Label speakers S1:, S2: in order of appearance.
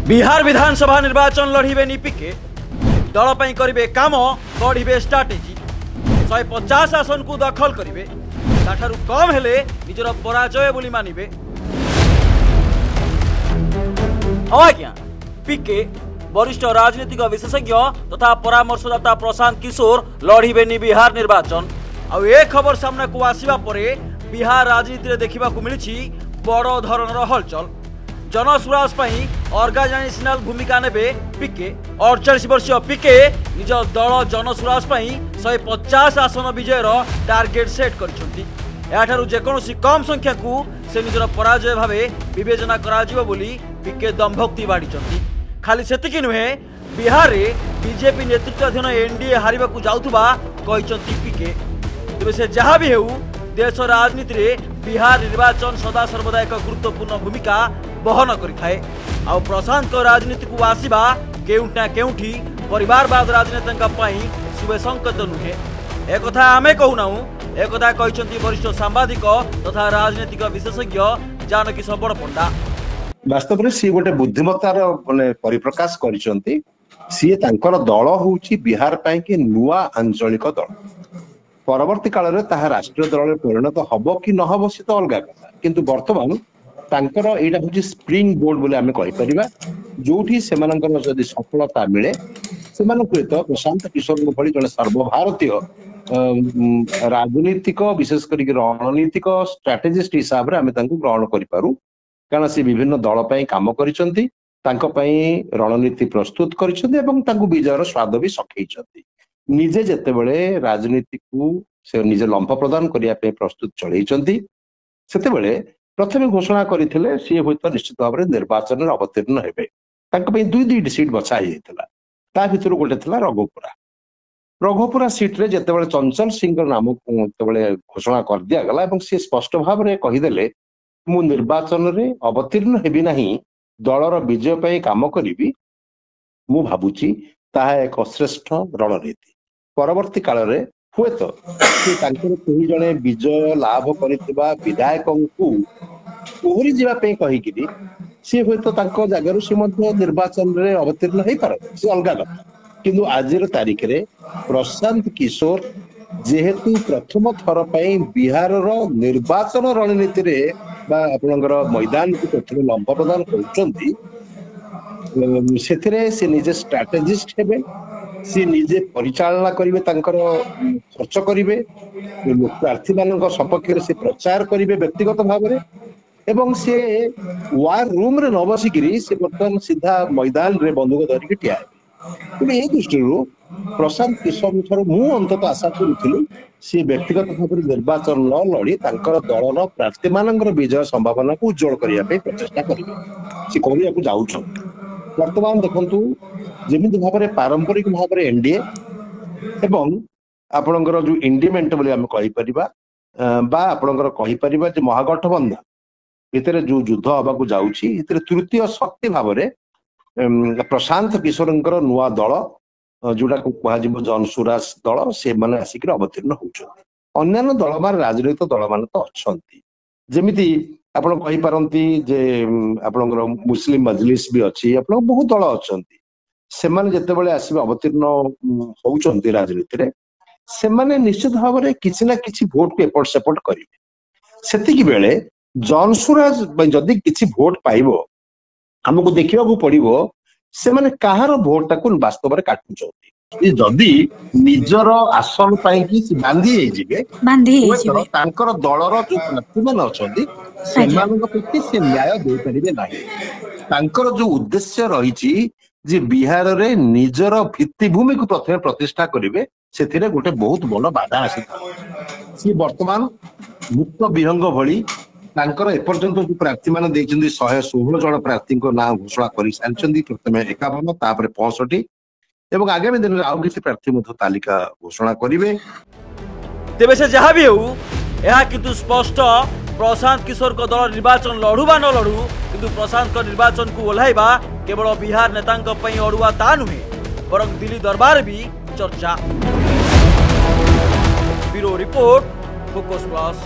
S1: बिहार विधानसभा निर्वाचन लड़िबे निपिके दल पर करिवे काम गढ़िबे स्ट्राटेजी 150 आसन को दखल करिवे ताठारु कम हेले निजर पराजय बोली मानिबे। आज्ञा पिके वरिष्ठ राजनीतिक विशेषज्ञ तथा परामर्शदाता प्रशांत किशोर लड़िबे नि बिहार निर्वाचन। आउ ए खबर सामना को आसीबा परे बिहार राजनीति रे देखिबा को मिलिछि बड़ धरणर हलचल। जनसुराज ऑर्गेनाइजेशनल भूमिका नेबे पिके 48 वर्षीय पिके निज दल जनसुराज 150 आसन विजयर टार्गेट सेट करछंती। याठारु जेकोसी कम संख्या को से निजर पराजय भावे विवेचना कराजिबो बोली पिके दंभक्ति बाढ़ी। खाली सेतिकी नुहे बिहार रे बीजेपी नेतृत्वाधीन एनडीए हारिबा को जाउथबा कहिसंती पिके। तेबे से जहाँ भी हेउ देश राजनीति रे बिहार निर्वाचन सदा सर्वदा एक गुरुत्वपूर्ण भूमिका बहन करिथाए। आ प्रशांत राजनीति को आसीबा केउठा केउठी परिवारवाद राजनेता शुभ संकेत नुहे। एक कथा आमे कहूनाऊ, एक कथा कहिसंती वरिष्ठ सांबादिक तथा राजनीतिक विशेषज्ञ जानकी सबड़ पंडा।
S2: वास्तव में सी गोटे बुद्धिमत्तार माने परिप्रकाश करिसंती। सी तांकर दल होउची बिहार पई कि नुआ आंचलिक दल। परवर्ती काल रे ताहा राष्ट्रीय दल रे परिणत हबो कि न हबो से तो अलगा कथा, किंतु वर्तमान तांकर एटा होची स्प्रिंग बोर्ड बोले आमे कहि परिबा। जोठी सेमानकर जदि सफलता मिले सेमानक तो प्रशांत किशोर भली जने सर्वभारतीय राजनीतिक विशेष करी रणनीतिक स्ट्रेटेजिस्ट हिसाब रे आमे तांको ग्रहण करि पारू। कारण से विभिन्न दल पई काम करिसंती, तांको पई रणनीति प्रस्तुत करिसंती एवं तांको विजयर स्वाद भी सखैसंती। निजे जेतेबेले राजनीति को से निजे लंफ प्रदान करिया पे प्रस्तुत चलैचंती सेतेबेले प्रथमे घोषणा करथिले सी होइतो निश्चित भाव में निर्वाचन रे अवतीर्ण हेबे। तांको पे दुई सीट बचा हियैतला। ता भितर गोटे थला रघोपुरा सीट रे जेतेबेले चंचल सिंह नाम जेतेबेले घोषणा कर दिया गला एवं सी स्पष्ट भाव रे कहिदेले मु निर्वाचन रे अवतीर्ण हेबी नाही, दलर विजय पे काम करिवि। मु भाबुची ताहा एक श्रेष्ठ रणनीति। परवर्ती काल रे हुए तो कही जने विजय लाभ करथिबा विधायक को ओहरी जीवा पे कहिकिरी सी हुए तो तांको जगह से निर्वाचन रे अवतीर्ण हेई पार से अलगा कथा। किंतु आजिर तारीख रे प्रशांत किशोर जेहेतु प्रथम थर पई बिहार रो निर्वाचन रणनीति रे बा आपनकर मैदान को प्रथम लंब प्रदान करचंती, सेथिरे से निजे स्ट्रेटेजिस्ट हेबे, सी निजे परिचालना करिवे, तांकर खर्च करिवे, प्रार्थी मानक सपक्ष से प्रचार करिवे व्यक्तिगत भाव रे एवं से वार रूम रे न बसिकिरी से बर्तन सीधा मैदान रे बंदूक धरिक ठिया हेबे। ए दृष्टि प्रशांत किशोर थर मु अंतत आशा करूथिलु सी व्यक्तिगत भाव रे निर्वाचन न लड़ी तांकर दलर प्रार्थी मानकर विजय संभावना को उज्जवल करिया पे प्रचेष्टा करिवे। सी करिया को जाउछन। वर्तमान देखंतु जेमिति भाव में पारंपरिक भाव में एनडीए एवं आपणकर जो इंडिमेंट बोली आम कहीपरिबा बा आपणकर कहीपरिबा जे महागठबंधन भितर जो युद्ध हवा को जाउछि इतरे तृतीय शक्ति भाव में प्रशांत किशोरंकर नुआ दल जोटा को कह जनसुराज दल से माने आसिक अवतीर्ण होउछथि। अन्य दल मान राजनीतिक दल मान तो अछंती जेमिति आपण कहि पारंती जे आपणकर मुस्लिम मजलिस भी अछि, आपण बहुत दल अछंती। सेमाने जेतेबेले आसीबे अवतीर्ण होउचंती राजनीति रे सेमाने निश्चित भाव में किछि ना किछि भोट को एपट सेपट करिवे। सेतिकी बेले जनसुराज जदि किछि भोट पाइबो हमको देखिबा को पड़िबो सेमाने काहार भोट ताको वास्तव में काटुचंती। जदि निजर आसन पाई कि बांधी जिबे तांकर दलर जो प्रार्थी मान अछंती सेमानक प्रति से न्याय दे परिबे नाही। तांकर जो उद्देश्य रहिछि जे बिहार रे निजर भित्तिभूमि को प्रथमे प्रतिष्ठा करिवे सेथिरे गोटे बहुत बड़ बाधा आसी सी वर्तमान मुक्त विहंग भली तांकर एपर्यंत जो प्रार्थी मान देइछन्ती 116 जन प्रार्थी को नाम घोषणा करि सारछन्ती। प्रथमे 51 तापर 65 एवं आगामी दिन में आउ किछि प्रार्थी मध्य तालिका घोषणा करिवे।
S1: तेबे से जहाँ भी हो यह किंतु स्पष्ट प्रशांत किशोर को दल निर्वाचन लड़ू बा न लड़ू किंतु प्रशांत निर्वाचन को ओह्लाइबा केवल बिहार नेतांक पई अड़ुआ ता नुहे बरं दिल्ली दरबार भी चर्चा। Bureau report focus plus.